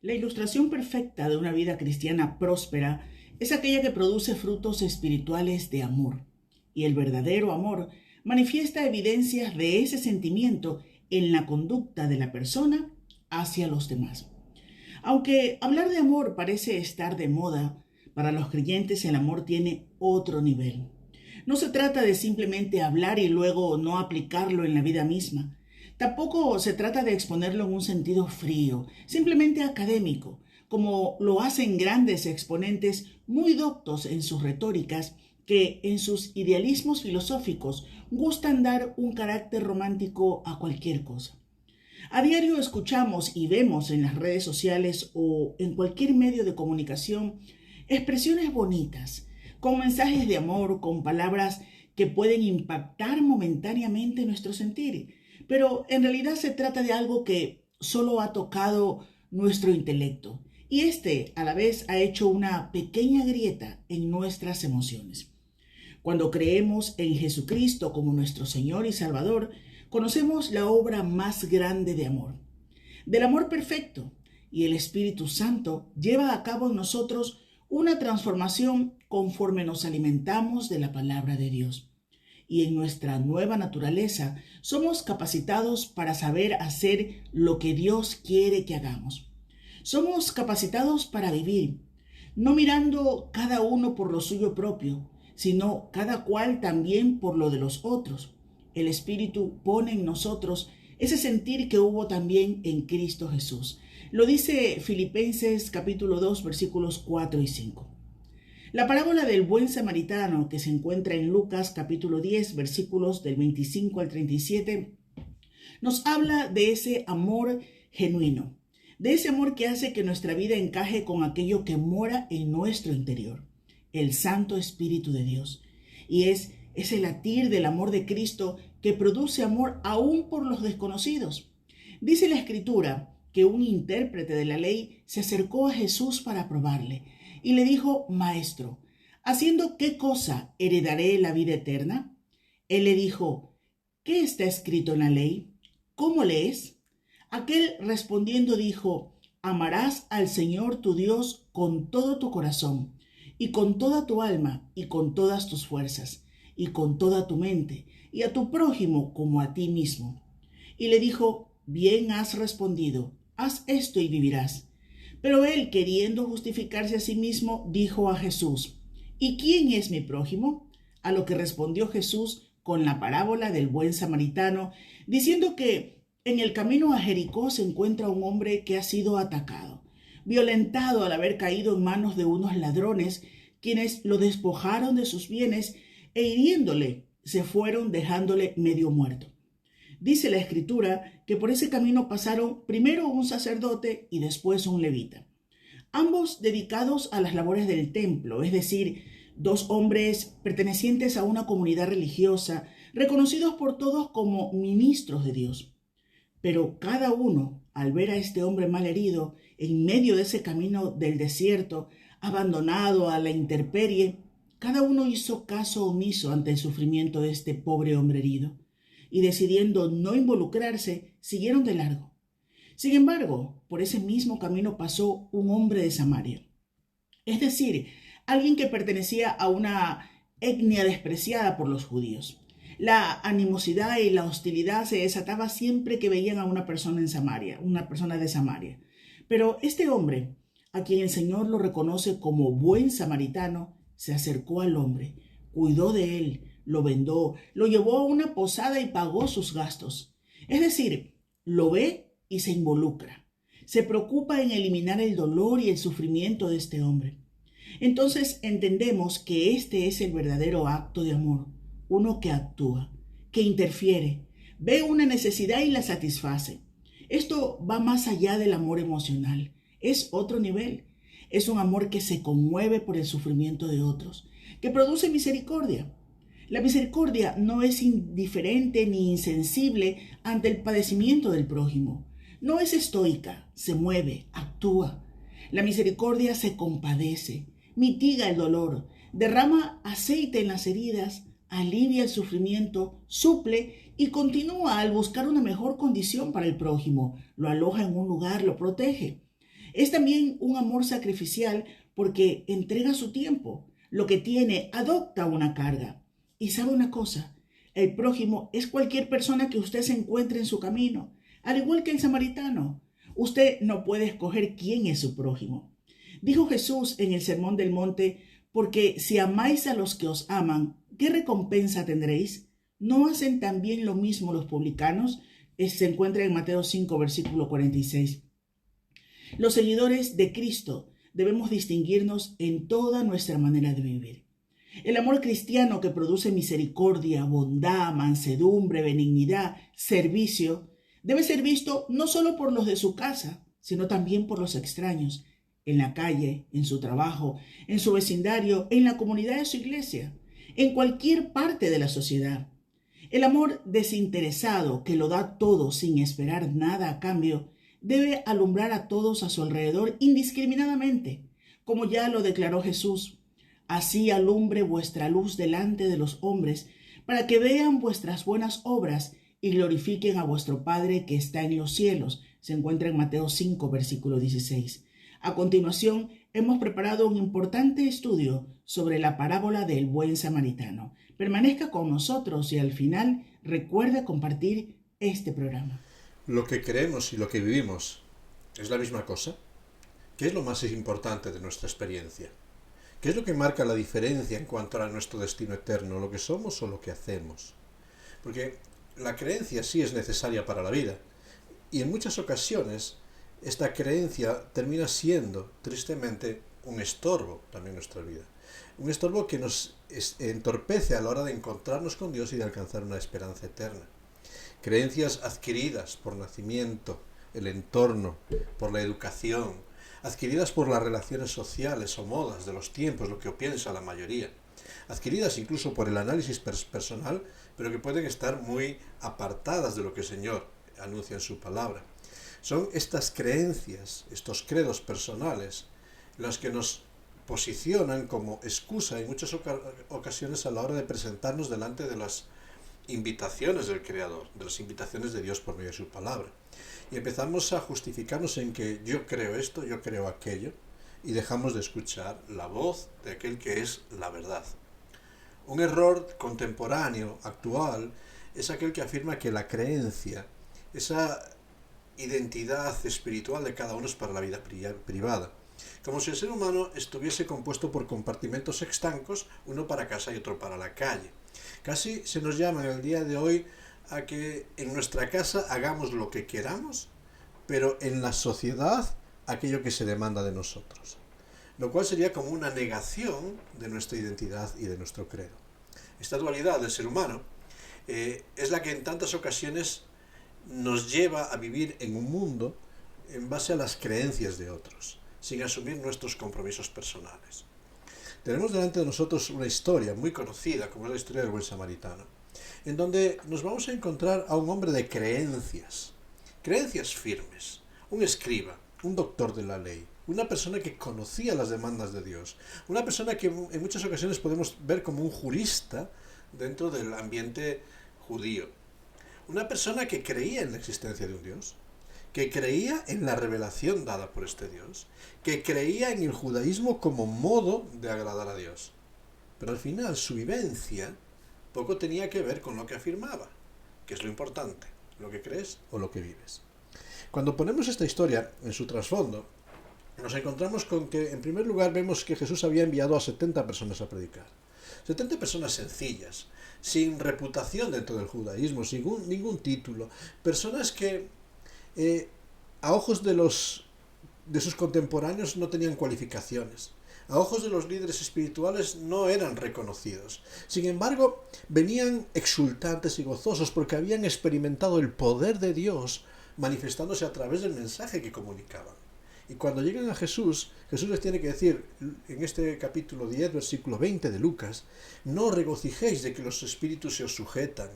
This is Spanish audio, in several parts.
La ilustración perfecta de una vida cristiana próspera es aquella que produce frutos espirituales de amor. Y el verdadero amor manifiesta evidencias de ese sentimiento en la conducta de la persona hacia los demás. Aunque hablar de amor parece estar de moda, para los creyentes el amor tiene otro nivel. No se trata de simplemente hablar y luego no aplicarlo en la vida misma. Tampoco se trata de exponerlo en un sentido frío, simplemente académico, como lo hacen grandes exponentes muy doctos en sus retóricas que en sus idealismos filosóficos gustan dar un carácter romántico a cualquier cosa. A diario escuchamos y vemos en las redes sociales o en cualquier medio de comunicación expresiones bonitas, con mensajes de amor, con palabras que pueden impactar momentáneamente nuestro sentir, pero en realidad se trata de algo que solo ha tocado nuestro intelecto y a la vez ha hecho una pequeña grieta en nuestras emociones. Cuando creemos en Jesucristo como nuestro Señor y Salvador, conocemos la obra más grande de amor, del amor perfecto, y el Espíritu Santo lleva a cabo en nosotros una transformación conforme nos alimentamos de la palabra de Dios. Y en nuestra nueva naturaleza somos capacitados para saber hacer lo que Dios quiere que hagamos. Somos capacitados para vivir, no mirando cada uno por lo suyo propio, sino cada cual también por lo de los otros. El Espíritu pone en nosotros ese sentir que hubo también en Cristo Jesús. Lo dice Filipenses capítulo 2, versículos 4 y 5. La parábola del buen samaritano, que se encuentra en Lucas capítulo 10, versículos del 25 al 37, nos habla de ese amor genuino, de ese amor que hace que nuestra vida encaje con aquello que mora en nuestro interior, el Santo Espíritu de Dios. Y es ese latir del amor de Cristo que produce amor aún por los desconocidos. Dice la Escritura que un intérprete de la ley se acercó a Jesús para probarle y le dijo: Maestro, ¿haciendo qué cosa heredaré la vida eterna? Él le dijo: ¿qué está escrito en la ley? ¿Cómo lees? Aquel respondiendo dijo: amarás al Señor tu Dios con todo tu corazón, y con toda tu alma, y con todas tus fuerzas, y con toda tu mente, y a tu prójimo como a ti mismo. Y le dijo: bien has respondido, haz esto y vivirás. Pero él, queriendo justificarse a sí mismo, dijo a Jesús: ¿y quién es mi prójimo? A lo que respondió Jesús con la parábola del buen samaritano, diciendo que en el camino a Jericó se encuentra un hombre que ha sido atacado, violentado al haber caído en manos de unos ladrones, quienes lo despojaron de sus bienes e hiriéndole se fueron, dejándole medio muerto. Dice la Escritura que por ese camino pasaron primero un sacerdote y después un levita, ambos dedicados a las labores del templo, es decir, dos hombres pertenecientes a una comunidad religiosa, reconocidos por todos como ministros de Dios. Pero cada uno, al ver a este hombre mal herido, en medio de ese camino del desierto, abandonado a la intemperie, cada uno hizo caso omiso ante el sufrimiento de este pobre hombre herido, y decidiendo no involucrarse, siguieron de largo. Sin embargo, por ese mismo camino pasó un hombre de Samaria, es decir, alguien que pertenecía a una etnia despreciada por los judíos. La animosidad y la hostilidad se desataba siempre que veían a una persona en Samaria, una persona de Samaria. Pero este hombre, a quien el Señor lo reconoce como buen samaritano, se acercó al hombre, cuidó de él, lo vendó, lo llevó a una posada y pagó sus gastos. Es decir, lo ve y se involucra. Se preocupa en eliminar el dolor y el sufrimiento de este hombre. Entonces entendemos que este es el verdadero acto de amor, uno que actúa, que interfiere, ve una necesidad y la satisface. Esto va más allá del amor emocional, es otro nivel. Es un amor que se conmueve por el sufrimiento de otros, que produce misericordia. La misericordia no es indiferente ni insensible ante el padecimiento del prójimo. no es estoica, se mueve, actúa. La misericordia se compadece, mitiga el dolor, derrama aceite en las heridas, alivia el sufrimiento, suple y continúa al buscar una mejor condición para el prójimo, lo aloja en un lugar, lo protege. Es también un amor sacrificial porque entrega su tiempo, lo que tiene, adopta una carga. Y sabe una cosa, el prójimo es cualquier persona que usted se encuentre en su camino, al igual que el samaritano. Usted no puede escoger quién es su prójimo. Dijo Jesús en el Sermón del Monte, porque si amáis a los que os aman, ¿qué recompensa tendréis? ¿No hacen también lo mismo los publicanos? Se encuentra en Mateo 5, versículo 46. Los seguidores de Cristo debemos distinguirnos en toda nuestra manera de vivir. El amor cristiano que produce misericordia, bondad, mansedumbre, benignidad, servicio, debe ser visto no solo por los de su casa, sino también por los extraños, en la calle, en su trabajo, en su vecindario, en la comunidad de su iglesia, en cualquier parte de la sociedad. El amor desinteresado que lo da todo sin esperar nada a cambio debe alumbrar a todos a su alrededor indiscriminadamente, como ya lo declaró Jesús. Así alumbre vuestra luz delante de los hombres, para que vean vuestras buenas obras y glorifiquen a vuestro Padre que está en los cielos. Se encuentra en Mateo 5, versículo 16. A continuación, hemos preparado un importante estudio sobre la parábola del buen samaritano. Permanezca con nosotros y al final recuerde compartir este programa. Lo que creemos y lo que vivimos es la misma cosa. ¿Qué es lo más importante de nuestra experiencia? ¿Qué es lo que marca la diferencia en cuanto a nuestro destino eterno? ¿Lo que somos o lo que hacemos? Porque la creencia sí es necesaria para la vida. Y en muchas ocasiones esta creencia termina siendo, tristemente, un estorbo también en nuestra vida. Un estorbo que nos entorpece a la hora de encontrarnos con Dios y de alcanzar una esperanza eterna. Creencias adquiridas por nacimiento, el entorno, por la educación, adquiridas por las relaciones sociales o modas de los tiempos, lo que piensa la mayoría, adquiridas incluso por el análisis personal, pero que pueden estar muy apartadas de lo que el Señor anuncia en su palabra. Son estas creencias, estos credos personales, los que nos posicionan como excusa en muchas ocasiones a la hora de presentarnos delante de las invitaciones del Creador, de las invitaciones de Dios por medio de su palabra. Y empezamos a justificarnos en que yo creo esto, yo creo aquello, y dejamos de escuchar la voz de aquel que es la verdad. Un error contemporáneo, actual, es aquel que afirma que la creencia, esa identidad espiritual de cada uno es para la vida privada. Como si el ser humano estuviese compuesto por compartimentos estancos, uno para casa y otro para la calle. Casi se nos llama en el día de hoy a que en nuestra casa hagamos lo que queramos, pero en la sociedad aquello que se demanda de nosotros. Lo cual sería como una negación de nuestra identidad y de nuestro credo. Esta dualidad del ser humano es la que en tantas ocasiones nos lleva a vivir en un mundo en base a las creencias de otros, sin asumir nuestros compromisos personales. Tenemos delante de nosotros una historia muy conocida, como es la historia del buen samaritano, en donde nos vamos a encontrar a un hombre de creencias firmes, un escriba, un doctor de la ley, una persona que conocía las demandas de Dios, una persona que en muchas ocasiones podemos ver como un jurista dentro del ambiente judío, una persona que creía en la existencia de un Dios, que creía en la revelación dada por este Dios, que creía en el judaísmo como modo de agradar a Dios. Pero al final su vivencia poco tenía que ver con lo que afirmaba, que es lo importante, lo que crees o lo que vives. Cuando ponemos esta historia en su trasfondo, nos encontramos con que, en primer lugar, vemos que Jesús había enviado a 70 personas a predicar. 70 personas sencillas, sin reputación dentro del judaísmo, sin ningún título. Personas que, a ojos de sus contemporáneos, no tenían cualificaciones. A ojos de los líderes espirituales no eran reconocidos. Sin embargo, venían exultantes y gozosos porque habían experimentado el poder de Dios manifestándose a través del mensaje que comunicaban. Y cuando llegan a Jesús, Jesús les tiene que decir, en este capítulo 10, versículo 20 de Lucas, no regocijéis de que los espíritus se os sujetan,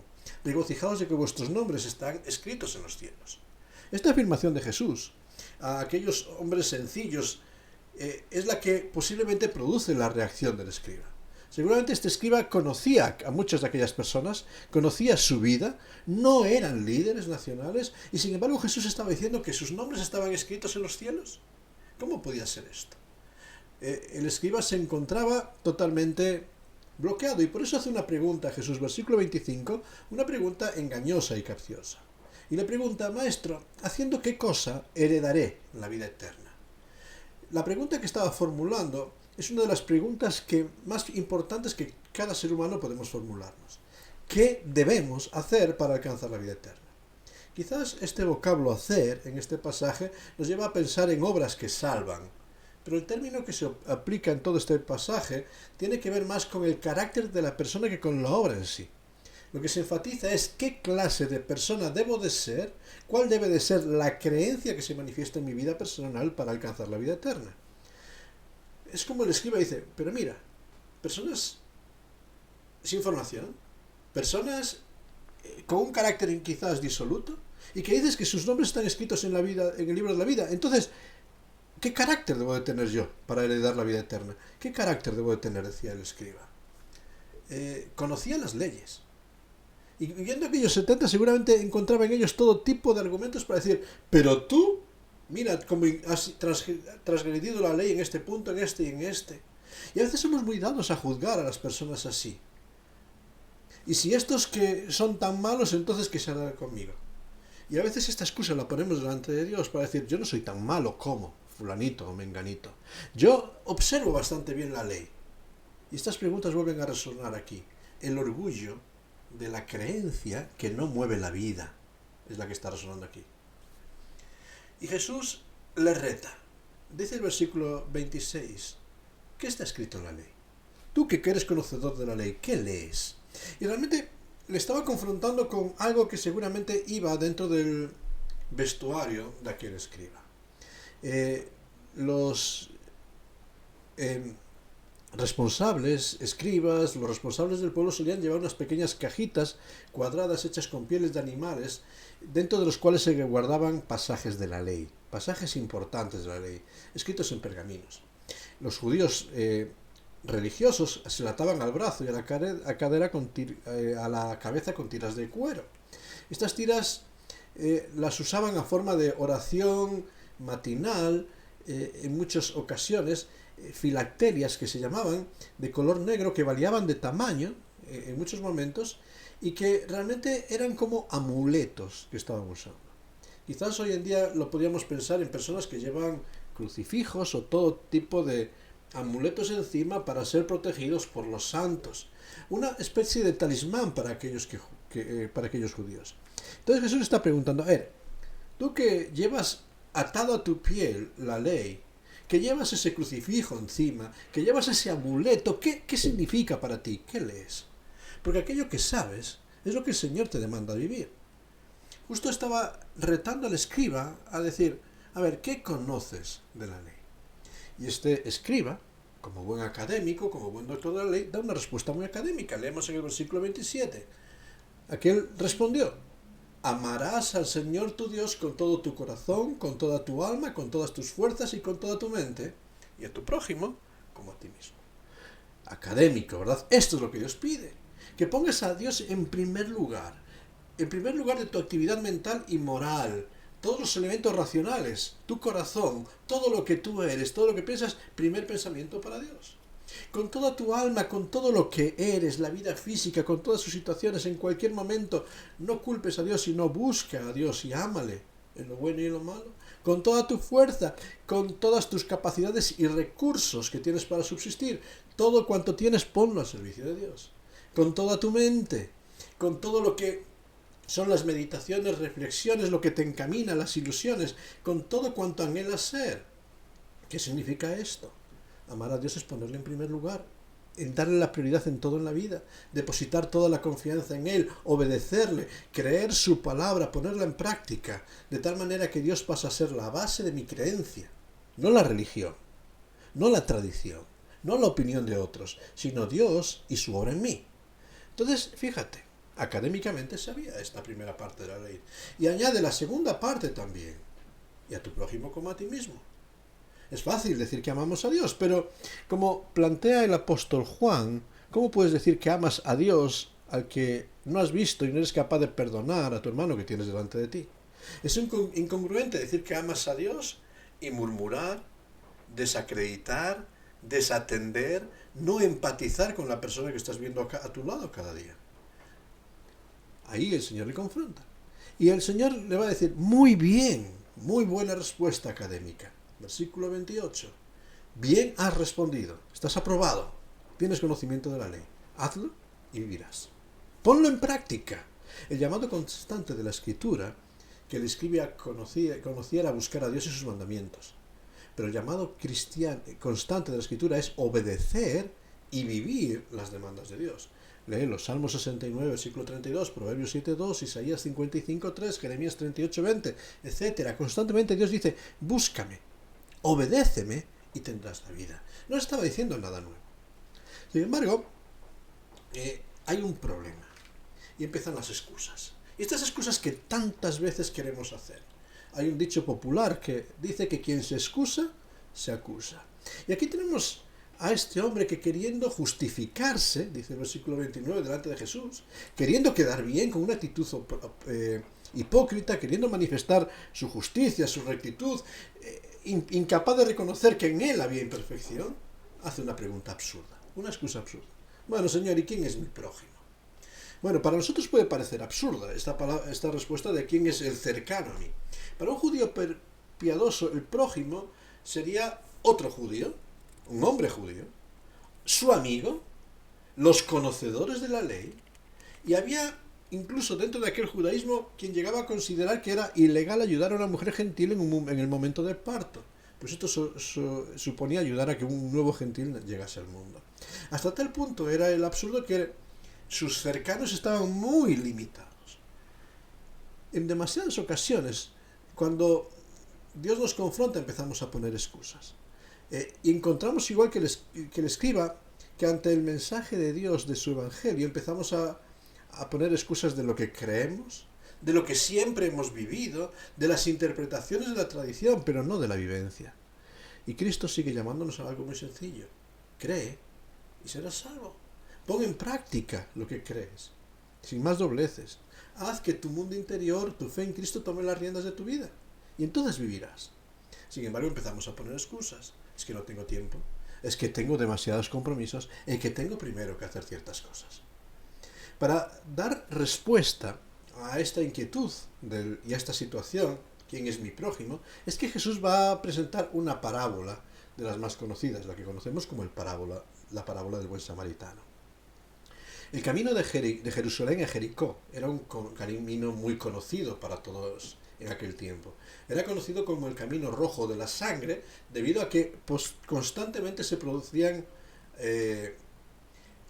regocijaos de que vuestros nombres están escritos en los cielos. Esta afirmación de Jesús a aquellos hombres sencillos es la que posiblemente produce la reacción del escriba. Seguramente este escriba conocía a muchas de aquellas personas, conocía su vida, no eran líderes nacionales, y sin embargo Jesús estaba diciendo que sus nombres estaban escritos en los cielos. ¿Cómo podía ser esto? El escriba se encontraba totalmente bloqueado, y por eso hace una pregunta a Jesús, versículo 25, una pregunta engañosa y capciosa. Y le pregunta: Maestro, ¿haciendo qué cosa heredaré la vida eterna? La pregunta que estaba formulando es una de las preguntas más importantes que cada ser humano podemos formularnos. ¿Qué debemos hacer para alcanzar la vida eterna? Quizás este vocablo hacer en este pasaje nos lleva a pensar en obras que salvan, pero el término que se aplica en todo este pasaje tiene que ver más con el carácter de la persona que con la obra en sí. Lo que se enfatiza es qué clase de persona debo de ser, cuál debe de ser la creencia que se manifiesta en mi vida personal para alcanzar la vida eterna. Es como el escriba dice: pero mira, personas sin formación, personas con un carácter quizás disoluto, y que dices que sus nombres están escritos en el libro de la vida. Entonces, ¿qué carácter debo de tener yo para heredar la vida eterna? ¿Qué carácter debo de tener?, decía el escriba. Conocía las leyes. Y viendo aquellos 70 seguramente encontraba en ellos todo tipo de argumentos para decir: pero tú, mira cómo has transgredido la ley en este punto, en este y en este. Y a veces somos muy dados a juzgar a las personas así. Y si estos que son tan malos, entonces ¿qué se hará conmigo? Y a veces esta excusa la ponemos delante de Dios para decir: yo no soy tan malo como fulanito o menganito. Yo observo bastante bien la ley. Y estas preguntas vuelven a resonar aquí. El orgullo de la creencia que no mueve la vida es la que está resonando aquí. Y Jesús le reta. Dice el versículo 26: ¿qué está escrito en la ley? Tú que eres conocedor de la ley, ¿qué lees? Y realmente le estaba confrontando con algo que seguramente iba dentro del vestuario de aquel escriba. Los responsables, escribas, los responsables del pueblo solían llevar unas pequeñas cajitas cuadradas hechas con pieles de animales, dentro de los cuales se guardaban pasajes de la ley, pasajes importantes de la ley, escritos en pergaminos. Los judíos religiosos se la ataban al brazo y a la cadera a la cabeza con tiras de cuero. Estas tiras las usaban a forma de oración matinal, en muchas ocasiones, filacterias que se llamaban, de color negro, que variaban de tamaño en muchos momentos, y que realmente eran como amuletos que estaban usando. Quizás hoy en día lo podríamos pensar en personas que llevan crucifijos o todo tipo de amuletos encima para ser protegidos por los santos. Una especie de talismán para aquellos judíos. Entonces Jesús está preguntando: a ver, tú que llevas atado a tu piel la ley, que llevas ese crucifijo encima, que llevas ese amuleto, ¿qué significa para ti? ¿Qué lees? Porque aquello que sabes es lo que el Señor te demanda vivir. Justo estaba retando al escriba a decir: a ver, ¿qué conoces de la ley? Y este escriba, como buen académico, como buen doctor de la ley, da una respuesta muy académica. Leemos en el versículo 27. Aquel respondió: amarás al Señor tu Dios con todo tu corazón, con toda tu alma, con todas tus fuerzas y con toda tu mente, y a tu prójimo como a ti mismo. Académico, ¿verdad? Esto es lo que Dios pide. Que pongas a Dios en primer lugar de tu actividad mental y moral, todos los elementos racionales, tu corazón, todo lo que tú eres, todo lo que piensas, primer pensamiento para Dios. Con toda tu alma, con todo lo que eres, la vida física, con todas sus situaciones, en cualquier momento, no culpes a Dios, sino busca a Dios y ámale en lo bueno y en lo malo. Con toda tu fuerza, con todas tus capacidades y recursos que tienes para subsistir, todo cuanto tienes, ponlo al servicio de Dios. Con toda tu mente, con todo lo que son las meditaciones, reflexiones, lo que te encamina, las ilusiones, con todo cuanto anhelas ser. ¿Qué significa esto? Amar a Dios es ponerle en primer lugar, en darle la prioridad en todo en la vida, depositar toda la confianza en Él, obedecerle, creer su palabra, ponerla en práctica, de tal manera que Dios pasa a ser la base de mi creencia, no la religión, no la tradición, no la opinión de otros, sino Dios y su obra en mí. Entonces, fíjate, Académicamente sabía esta primera parte de la ley. Y añade la segunda parte también. Y a tu prójimo como a ti mismo. Es fácil decir que amamos a Dios, pero como plantea el apóstol Juan, ¿cómo puedes decir que amas a Dios al que no has visto y no eres capaz de perdonar a tu hermano que tienes delante de ti? Es incongruente decir que amas a Dios y murmurar, desacreditar, desatender, no empatizar con la persona que estás viendo a tu lado cada día. Ahí el Señor le confronta. Y el Señor le va a decir, muy bien, muy buena respuesta académica. Versículo 28. Bien has respondido, estás aprobado, tienes conocimiento de la ley. Hazlo y vivirás. Ponlo en práctica. El llamado constante de la Escritura, que el escriba conocía era buscar a Dios y sus mandamientos. Pero el llamado constante de la Escritura es obedecer y vivir las demandas de Dios. Lee los Salmos 69, versículo 32, Proverbios 7.2, Isaías 55.3, Jeremías 38.20, etc. Constantemente Dios dice, búscame, obedéceme y tendrás la vida. No estaba diciendo nada nuevo. Sin embargo, hay un problema. Y empiezan las excusas. Y estas excusas que tantas veces queremos hacer. Hay un dicho popular que dice que quien se excusa, se acusa. Y aquí tenemos a este hombre que queriendo justificarse, dice el versículo 29, delante de Jesús, queriendo quedar bien, con una actitud hipócrita, queriendo manifestar su justicia, su rectitud, incapaz de reconocer que en él había imperfección, hace una pregunta absurda, una excusa absurda. Bueno, Señor, ¿y quién es mi prójimo? Bueno, para nosotros puede parecer absurda esta respuesta de quién es el cercano a mí. Para un judío piadoso, el prójimo sería otro judío, un hombre judío, su amigo, los conocedores de la ley, y había incluso dentro de aquel judaísmo quien llegaba a considerar que era ilegal ayudar a una mujer gentil en el momento del parto. Pues esto suponía ayudar a que un nuevo gentil llegase al mundo. Hasta tal punto era el absurdo que sus cercanos estaban muy limitados. En demasiadas ocasiones, cuando Dios nos confronta, empezamos a poner excusas. Y encontramos, igual que el escriba, que ante el mensaje de Dios, de su evangelio, empezamos a poner excusas de lo que creemos, de lo que siempre hemos vivido, de las interpretaciones de la tradición, pero no de la vivencia. Y Cristo sigue llamándonos a algo muy sencillo. Cree y serás salvo. Pon en práctica lo que crees, sin más dobleces. Haz que tu mundo interior, tu fe en Cristo, tome las riendas de tu vida. Y entonces vivirás. Sin embargo, empezamos a poner excusas. Es que no tengo tiempo, es que tengo demasiados compromisos, es que tengo primero que hacer ciertas cosas. Para dar respuesta a esta inquietud y a esta situación, ¿quién es mi prójimo?, es que Jesús va a presentar una parábola de las más conocidas, la que conocemos como la parábola del buen samaritano. El camino de Jerusalén a Jericó era un camino muy conocido para todos en aquel tiempo. Era conocido como el camino rojo de la sangre, debido a que constantemente se producían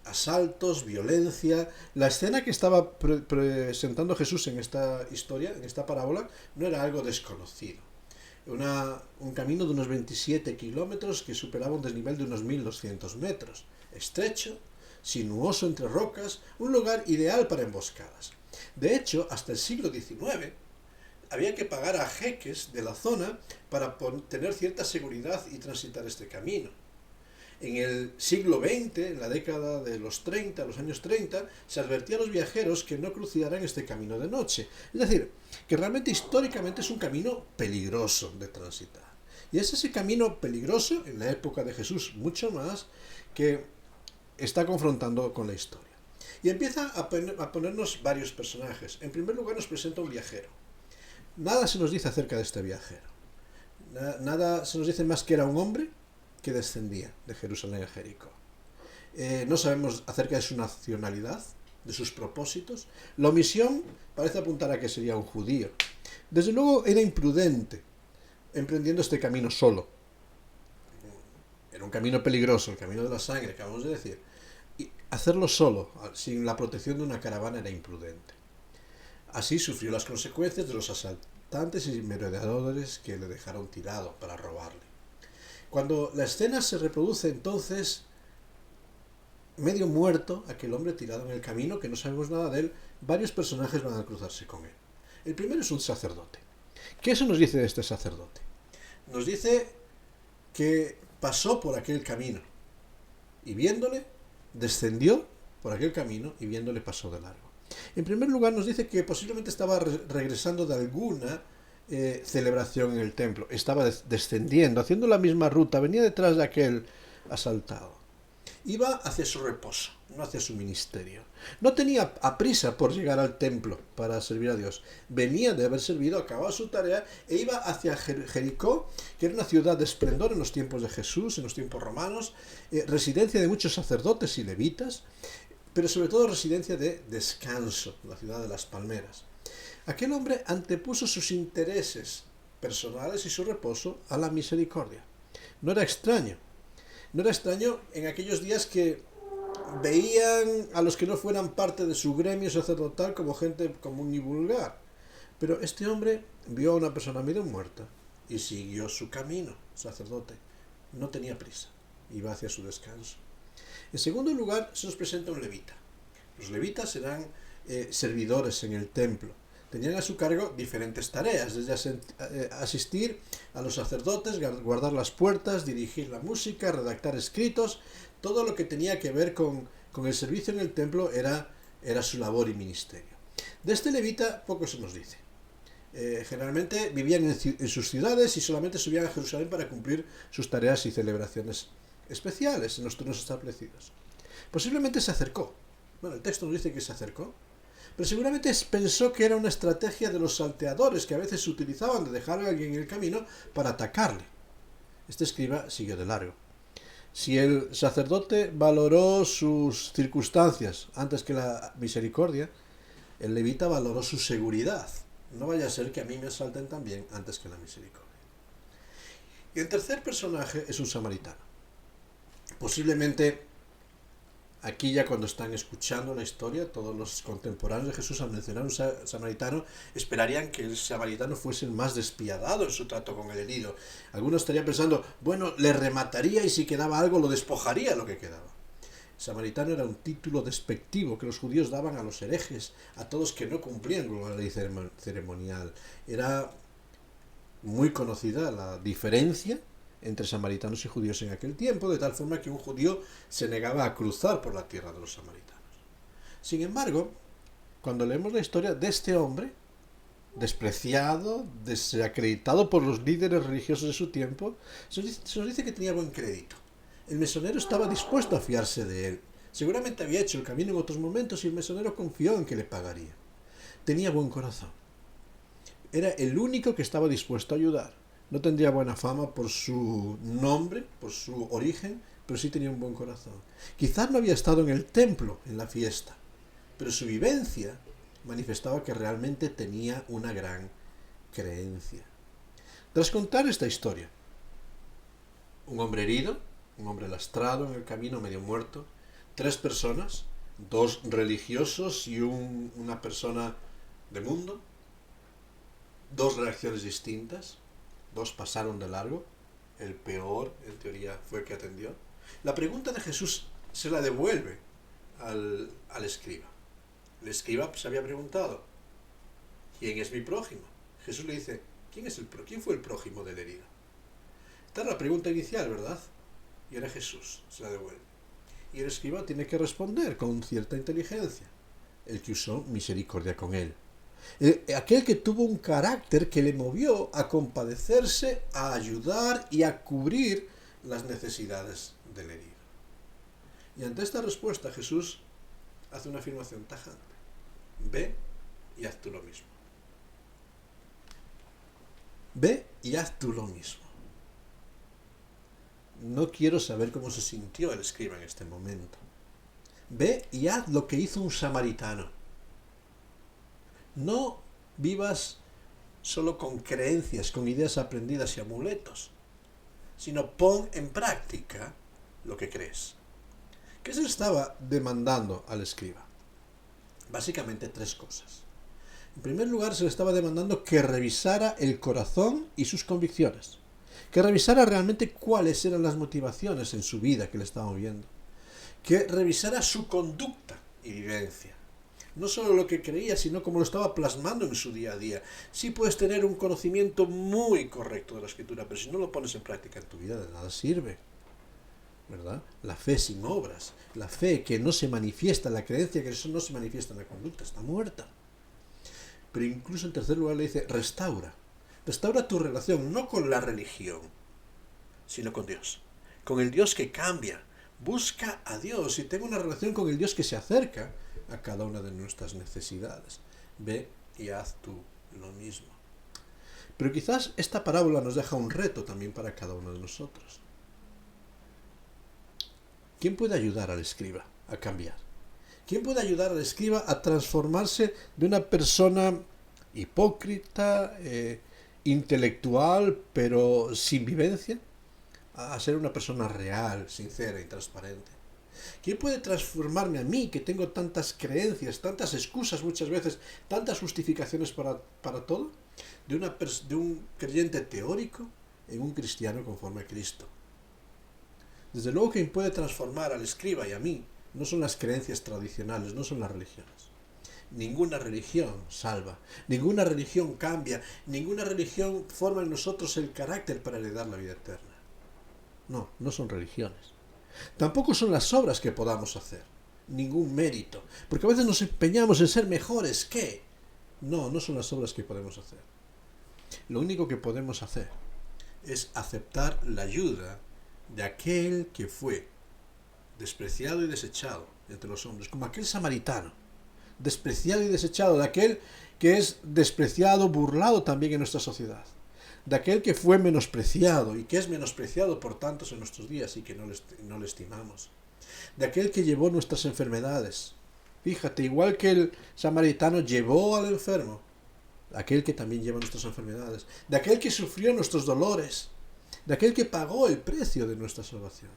asaltos, violencia. La escena que estaba presentando Jesús en esta historia, en esta parábola, no era algo desconocido. Un camino de unos 27 kilómetros que superaba un desnivel de unos 1200 metros. Estrecho, sinuoso entre rocas, un lugar ideal para emboscadas. De hecho, hasta el siglo XIX, había que pagar a jeques de la zona para tener cierta seguridad y transitar este camino. En el siglo XX, en la década de los años 30, se advertía a los viajeros que no cruzaran este camino de noche. Es decir, que realmente históricamente es un camino peligroso de transitar. Y es ese camino peligroso, en la época de Jesús mucho más, que está confrontando con la historia. Y empieza a ponernos varios personajes. En primer lugar nos presenta un viajero. Nada se nos dice acerca de este viajero. Nada se nos dice más que era un hombre que descendía de Jerusalén a Jericó. No sabemos acerca de su nacionalidad, de sus propósitos. La omisión parece apuntar a que sería un judío. Desde luego era imprudente, emprendiendo este camino solo. Era un camino peligroso, el camino de la sangre, acabamos de decir. Y hacerlo solo, sin la protección de una caravana, era imprudente. Así sufrió las consecuencias de los asaltantes y merodeadores que le dejaron tirado para robarle. Cuando la escena se reproduce, entonces medio muerto, aquel hombre tirado en el camino, que no sabemos nada de él, varios personajes van a cruzarse con él. El primero es un sacerdote. ¿Qué eso nos dice de este sacerdote? Nos dice que pasó por aquel camino y viéndole, descendió por aquel camino y viéndole pasó de largo. En primer lugar nos dice que posiblemente estaba regresando de alguna celebración en el templo, estaba descendiendo, haciendo la misma ruta, venía detrás de aquel asaltado. Iba hacia su reposo, no hacia su ministerio. No tenía aprisa por llegar al templo para servir a Dios. Venía de haber servido, acababa su tarea e iba hacia Jericó, que era una ciudad de esplendor en los tiempos de Jesús, en los tiempos romanos, residencia de muchos sacerdotes y levitas, pero sobre todo residencia de descanso, la ciudad de las palmeras. Aquel hombre antepuso sus intereses personales y su reposo a la misericordia. No era extraño. No era extraño en aquellos días que veían a los que no fueran parte de su gremio sacerdotal como gente común y vulgar. Pero este hombre vio a una persona medio muerta y siguió su camino, sacerdote. No tenía prisa, iba hacia su descanso. En segundo lugar, se nos presenta un levita. Los levitas eran servidores en el templo. Tenían a su cargo diferentes tareas, desde asistir a los sacerdotes, guardar las puertas, dirigir la música, redactar escritos. Todo lo que tenía que ver con el servicio en el templo era su labor y ministerio. De este levita poco se nos dice. Generalmente vivían en sus ciudades y solamente subían a Jerusalén para cumplir sus tareas y celebraciones especiales en los turnos establecidos. Posiblemente se acercó. Bueno, el texto nos dice que se acercó, pero seguramente pensó que era una estrategia de los salteadores que a veces utilizaban de dejar a alguien en el camino para atacarle. Este escriba siguió de largo. Si el sacerdote valoró sus circunstancias antes que la misericordia, el levita valoró su seguridad. No vaya a ser que a mí me asalten también antes que la misericordia. Y el tercer personaje es un samaritano. Posiblemente aquí ya cuando están escuchando la historia, todos los contemporáneos de Jesús al mencionar un samaritano esperarían que el samaritano fuese el más despiadado en su trato con el herido. Algunos estarían pensando, bueno, le remataría y si quedaba algo lo despojaría lo que quedaba. Samaritano era un título despectivo que los judíos daban a los herejes, a todos que no cumplían con la ley ceremonial. Era muy conocida la diferencia entre samaritanos y judíos en aquel tiempo, de tal forma que un judío se negaba a cruzar por la tierra de los samaritanos. Sin embargo, cuando leemos la historia de este hombre, despreciado, desacreditado por los líderes religiosos de su tiempo, se nos dice que tenía buen crédito. El mesonero estaba dispuesto a fiarse de él. Seguramente había hecho el camino en otros momentos y el mesonero confió en que le pagaría. Tenía buen corazón. Era el único que estaba dispuesto a ayudar. No tendría buena fama por su nombre, por su origen, pero sí tenía un buen corazón. Quizás no había estado en el templo, en la fiesta, pero su vivencia manifestaba que realmente tenía una gran creencia. Tras contar esta historia, un hombre herido, un hombre lastrado en el camino, medio muerto, 3 personas, 2 religiosos y una persona de mundo, 2 reacciones distintas. 2 pasaron de largo, el peor, en teoría, fue el que atendió. La pregunta de Jesús se la devuelve al escriba. El escriba se había preguntado, ¿quién es mi prójimo? Jesús le dice, ¿quién fue el prójimo del herido? Esta era la pregunta inicial, ¿verdad? Y era Jesús, se la devuelve. Y el escriba tiene que responder con cierta inteligencia, el que usó misericordia con él. Aquel que tuvo un carácter que le movió a compadecerse, a ayudar y a cubrir las necesidades del herido. Y ante esta respuesta Jesús hace una afirmación tajante. Ve y haz tú lo mismo. Ve y haz tú lo mismo. No quiero saber cómo se sintió el escriba en este momento. Ve y haz lo que hizo un samaritano. No vivas solo con creencias, con ideas aprendidas y amuletos, sino pon en práctica lo que crees. ¿Qué se le estaba demandando al escriba? Básicamente 3 cosas. En primer lugar, se le estaba demandando que revisara el corazón y sus convicciones, que revisara realmente cuáles eran las motivaciones en su vida que le estaba moviendo, que revisara su conducta y vivencia. No solo lo que creía, sino cómo lo estaba plasmando en su día a día. Sí puedes tener un conocimiento muy correcto de la Escritura, pero si no lo pones en práctica en tu vida, de nada sirve, ¿verdad? La fe sin obras, la fe que no se manifiesta, la creencia que eso no se manifiesta en la conducta, está muerta. Pero incluso en tercer lugar le dice, restaura. Restaura tu relación, no con la religión, sino con Dios. Con el Dios que cambia. Busca a Dios y tenga una relación con el Dios que se acerca a cada una de nuestras necesidades. Ve y haz tú lo mismo. Pero quizás esta parábola nos deja un reto también para cada uno de nosotros. ¿Quién puede ayudar al escriba a cambiar? ¿Quién puede ayudar al escriba a transformarse de una persona hipócrita, intelectual, pero sin vivencia, a ser una persona real, sincera y transparente? ¿Quién puede transformarme a mí, que tengo tantas creencias, tantas excusas muchas veces, tantas justificaciones para todo, de un creyente teórico en un cristiano conforme a Cristo? Desde luego, quien puede transformar al escriba y a mí no son las creencias tradicionales, no son las religiones. Ninguna religión salva, ninguna religión cambia, ninguna religión forma en nosotros el carácter para heredar la vida eterna. No, no son religiones. Tampoco son las obras que podamos hacer, ningún mérito, porque a veces nos empeñamos en ser mejores que... No, no son las obras que podemos hacer. Lo único que podemos hacer es aceptar la ayuda de aquel que fue despreciado y desechado entre los hombres, como aquel samaritano, despreciado y desechado, de aquel que es despreciado, burlado también en nuestra sociedad, de aquel que fue menospreciado y que es menospreciado por tantos en nuestros días y que no le estimamos, de aquel que llevó nuestras enfermedades. Fíjate, igual que el samaritano llevó al enfermo, aquel que también lleva nuestras enfermedades, de aquel que sufrió nuestros dolores, de aquel que pagó el precio de nuestra salvación,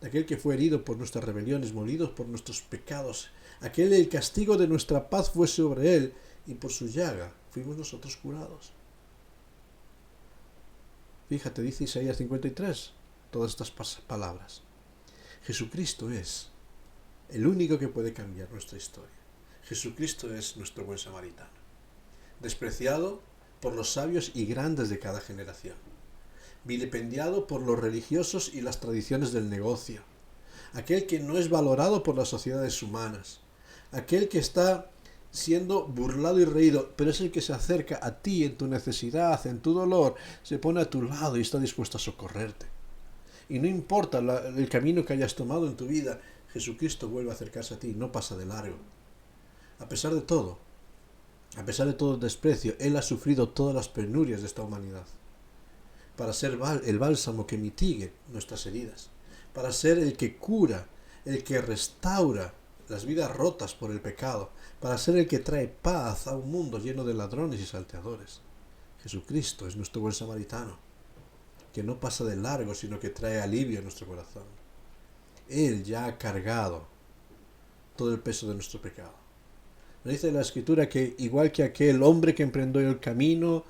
de aquel que fue herido por nuestras rebeliones, molido por nuestros pecados, aquel el castigo de nuestra paz fue sobre él, y por su llaga fuimos nosotros curados. Fíjate, dice Isaías 53, todas estas palabras. Jesucristo es el único que puede cambiar nuestra historia. Jesucristo es nuestro buen samaritano, despreciado por los sabios y grandes de cada generación, vilipendiado por los religiosos y las tradiciones del negocio, aquel que no es valorado por las sociedades humanas, aquel que está siendo burlado y reído, pero es el que se acerca a ti en tu necesidad, en tu dolor, se pone a tu lado y está dispuesto a socorrerte. Y no importa el camino que hayas tomado en tu vida, Jesucristo vuelve a acercarse a ti, no pasa de largo. A pesar de todo el desprecio, Él ha sufrido todas las penurias de esta humanidad, para ser el bálsamo que mitigue nuestras heridas, para ser el que cura, el que restaura las vidas rotas por el pecado, para ser el que trae paz a un mundo lleno de ladrones y salteadores. Jesucristo es nuestro buen samaritano, que no pasa de largo, sino que trae alivio a nuestro corazón. Él ya ha cargado todo el peso de nuestro pecado. Nos dice la Escritura que igual que aquel hombre que emprendió el camino,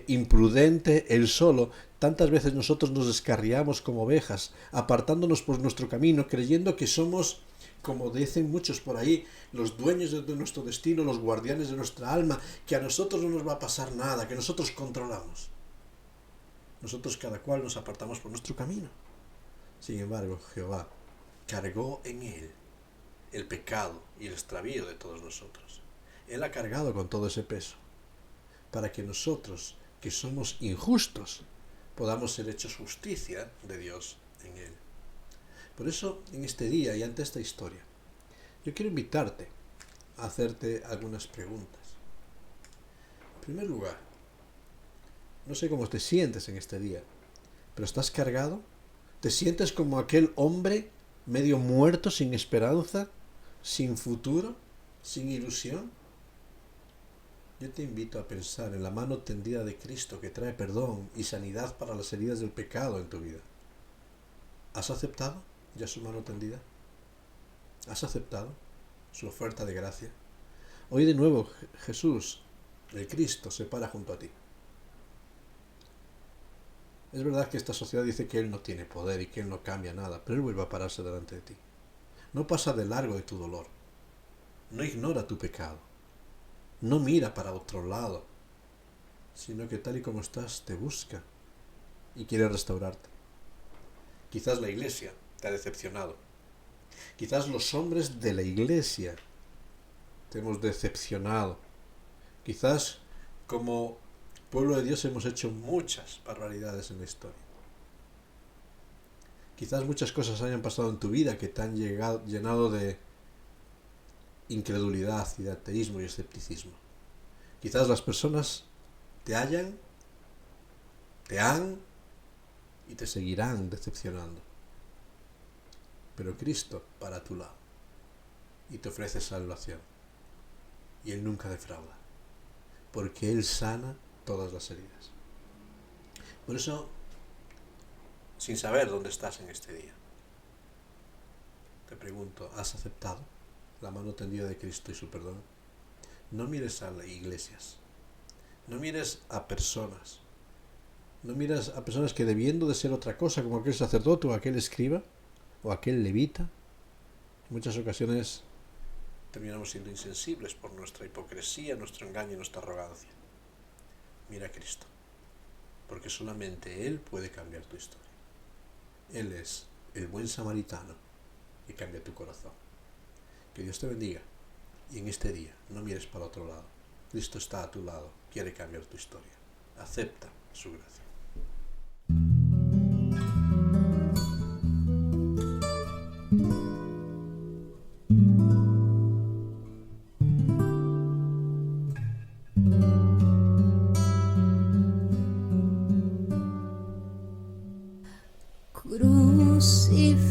imprudente, él solo, tantas veces nosotros nos descarriamos como ovejas, apartándonos por nuestro camino, creyendo que somos, como dicen muchos por ahí, los dueños de nuestro destino, los guardianes de nuestra alma, que a nosotros no nos va a pasar nada, que nosotros controlamos. Nosotros cada cual nos apartamos por nuestro camino. Sin embargo, Jehová cargó en él el pecado y el extravío de todos nosotros. Él ha cargado con todo ese peso, para que nosotros, que somos injustos, podamos ser hechos justicia de Dios en Él. Por eso, en este día y ante esta historia, yo quiero invitarte a hacerte algunas preguntas. En primer lugar, no sé cómo te sientes en este día, pero ¿estás cargado? ¿Te sientes como aquel hombre medio muerto, sin esperanza, sin futuro, sin ilusión? Yo te invito a pensar en la mano tendida de Cristo que trae perdón y sanidad para las heridas del pecado en tu vida. ¿Has aceptado ya su mano tendida? ¿Has aceptado su oferta de gracia? Hoy de nuevo Jesús, el Cristo, se para junto a ti. Es verdad que esta sociedad dice que Él no tiene poder y que Él no cambia nada, pero Él vuelve a pararse delante de ti. No pasa de largo de tu dolor. No ignora tu pecado. No mira para otro lado, sino que tal y como estás te busca y quiere restaurarte. Quizás la iglesia te ha decepcionado. Quizás los hombres de la iglesia te hemos decepcionado. Quizás como pueblo de Dios hemos hecho muchas barbaridades en la historia. Quizás muchas cosas hayan pasado en tu vida que te han llenado de incredulidad y de ateísmo y escepticismo. Quizás las personas te han y te seguirán decepcionando. Pero Cristo para a tu lado y te ofrece salvación. Y Él nunca defrauda, porque Él sana todas las heridas. Por eso, sin saber dónde estás en este día, te pregunto, ¿has aceptado la mano tendida de Cristo y su perdón? No mires a las iglesias, no mires a personas, no mires a personas que debiendo de ser otra cosa, como aquel sacerdote o aquel escriba o aquel levita, en muchas ocasiones terminamos siendo insensibles por nuestra hipocresía, nuestro engaño y nuestra arrogancia. Mira a Cristo, porque solamente Él puede cambiar tu historia. Él es el buen samaritano que cambia tu corazón. Que Dios te bendiga y en este día no mires para otro lado. Cristo está a tu lado, quiere cambiar tu historia. Acepta su gracia.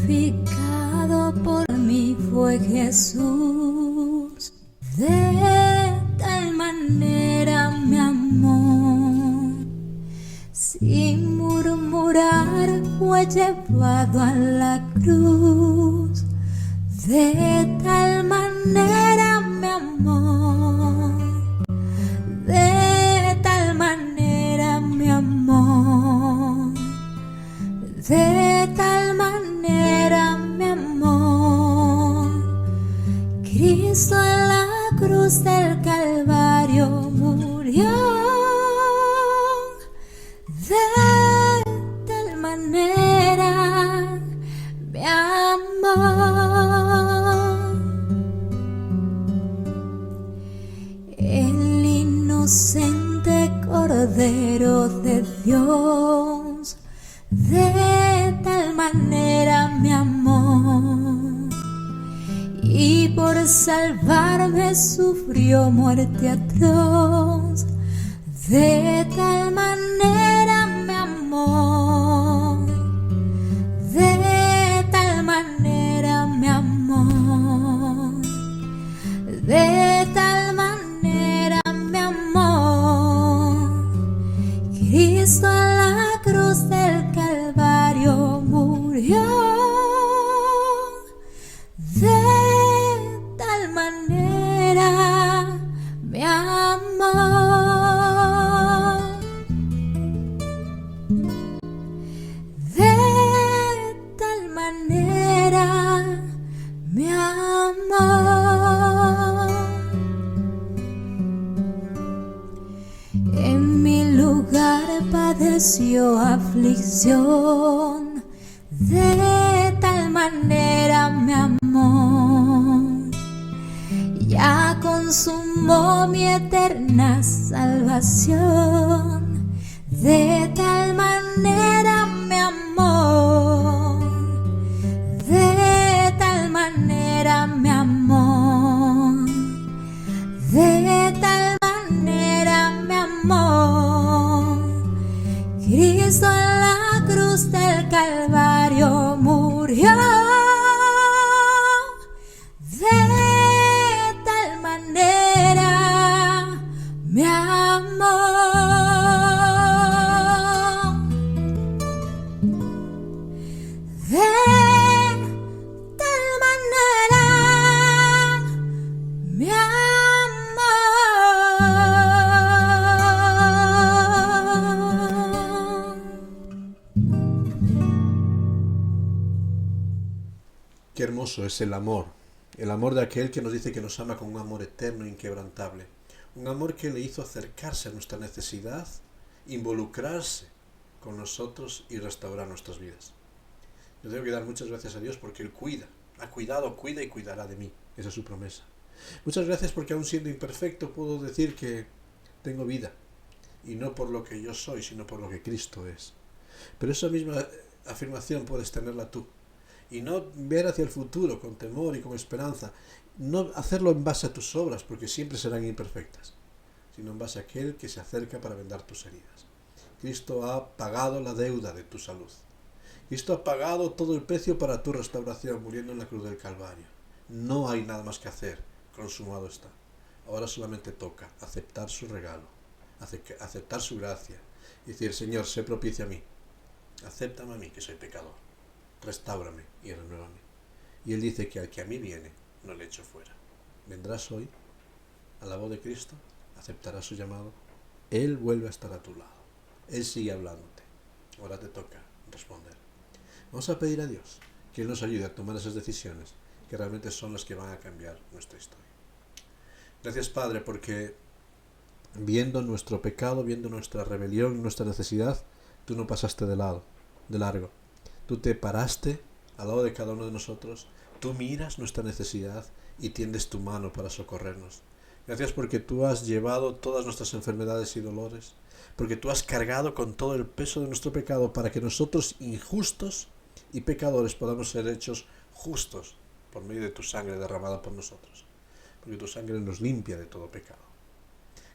Crucificado por mí fue Jesús, de tal manera me amó, sin murmurar fue llevado a la cruz, de tal manera me amó, de tal manera me amó, de tal manera me amó. Cristo en la cruz del Calvario murió, de tal manera me amó. El inocente Cordero de Dios, de tal manera me amó, y por salvarme sufrió muerte atroz, de tal manera me amó, de tal manera me amó, de tal manera me amó. Cristo en la cruz del Calvario murió, de tal manera me amó, de tal manera me amó. En mi lugar padeció aflicción, de tal manera me amó, ya consumó mi eterna salvación, de tal manera me amó, de tal manera me amó, de tal manera me amó. Cristo en la cruz del Calvario murió, de tal manera me amó, de tal manera me amó. Qué qué hermoso es el amor de aquel que nos dice que nos ama con un amor eterno e inquebrantable, un amor que le hizo acercarse a nuestra necesidad, involucrarse con nosotros y restaurar nuestras vidas. Yo tengo que dar muchas gracias a Dios porque Él cuida, ha cuidado, cuida y cuidará de mí. Esa es su promesa. Muchas gracias porque aún siendo imperfecto puedo decir que tengo vida. Y no por lo que yo soy, sino por lo que Cristo es. Pero esa misma afirmación puedes tenerla tú. Y no ver hacia el futuro con temor y con esperanza. No hacerlo en base a tus obras, porque siempre serán imperfectas, sino en base a aquel que se acerca para vendar tus heridas. Cristo ha pagado la deuda de tu salud. Cristo ha pagado todo el precio para tu restauración, muriendo en la cruz del Calvario. No hay nada más que hacer, consumado está. Ahora solamente toca aceptar su regalo, aceptar su gracia, y decir: Señor, sé propicio a mí, acéptame a mí que soy pecador, restáurame y renuévame. Y Él dice que al que a mí viene, no le echo fuera. Vendrás hoy a la voz de Cristo, aceptarás su llamado, Él vuelve a estar a tu lado, Él sigue hablándote. Ahora te toca responder. Vamos a pedir a Dios que Él nos ayude a tomar esas decisiones que realmente son las que van a cambiar nuestra historia. Gracias, Padre, porque viendo nuestro pecado, viendo nuestra rebelión, nuestra necesidad, tú no pasaste de largo. Tú te paraste al lado de cada uno de nosotros, tú miras nuestra necesidad y tiendes tu mano para socorrernos. Gracias porque tú has llevado todas nuestras enfermedades y dolores, porque tú has cargado con todo el peso de nuestro pecado para que nosotros, injustos y pecadores, podamos ser hechos justos por medio de tu sangre derramada por nosotros, porque tu sangre nos limpia de todo pecado.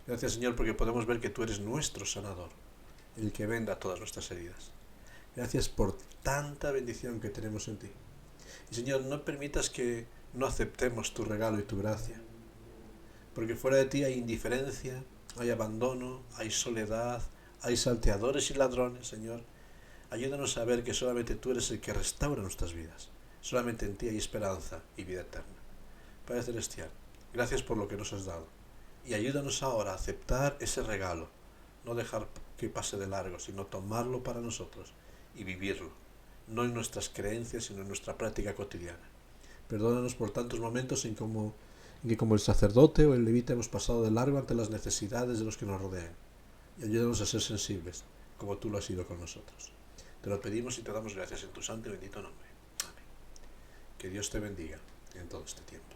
Gracias, Señor, porque podemos ver que tú eres nuestro sanador, el que venda todas nuestras heridas. Gracias por tanta bendición que tenemos en ti. Y, Señor, no permitas que no aceptemos tu regalo y tu gracia, porque fuera de ti hay indiferencia, hay abandono, hay soledad, hay salteadores y ladrones, Señor. Ayúdanos a ver que solamente tú eres el que restaura nuestras vidas. Solamente en ti hay esperanza y vida eterna. Padre Celestial, gracias por lo que nos has dado. Y ayúdanos ahora a aceptar ese regalo, no dejar que pase de largo, sino tomarlo para nosotros y vivirlo, no en nuestras creencias, sino en nuestra práctica cotidiana. Perdónanos por tantos momentos en que como el sacerdote o el levita hemos pasado de largo ante las necesidades de los que nos rodean. Y ayúdanos a ser sensibles, como tú lo has sido con nosotros. Te lo pedimos y te damos gracias en tu santo y bendito nombre. Amén. Que Dios te bendiga en todo este tiempo.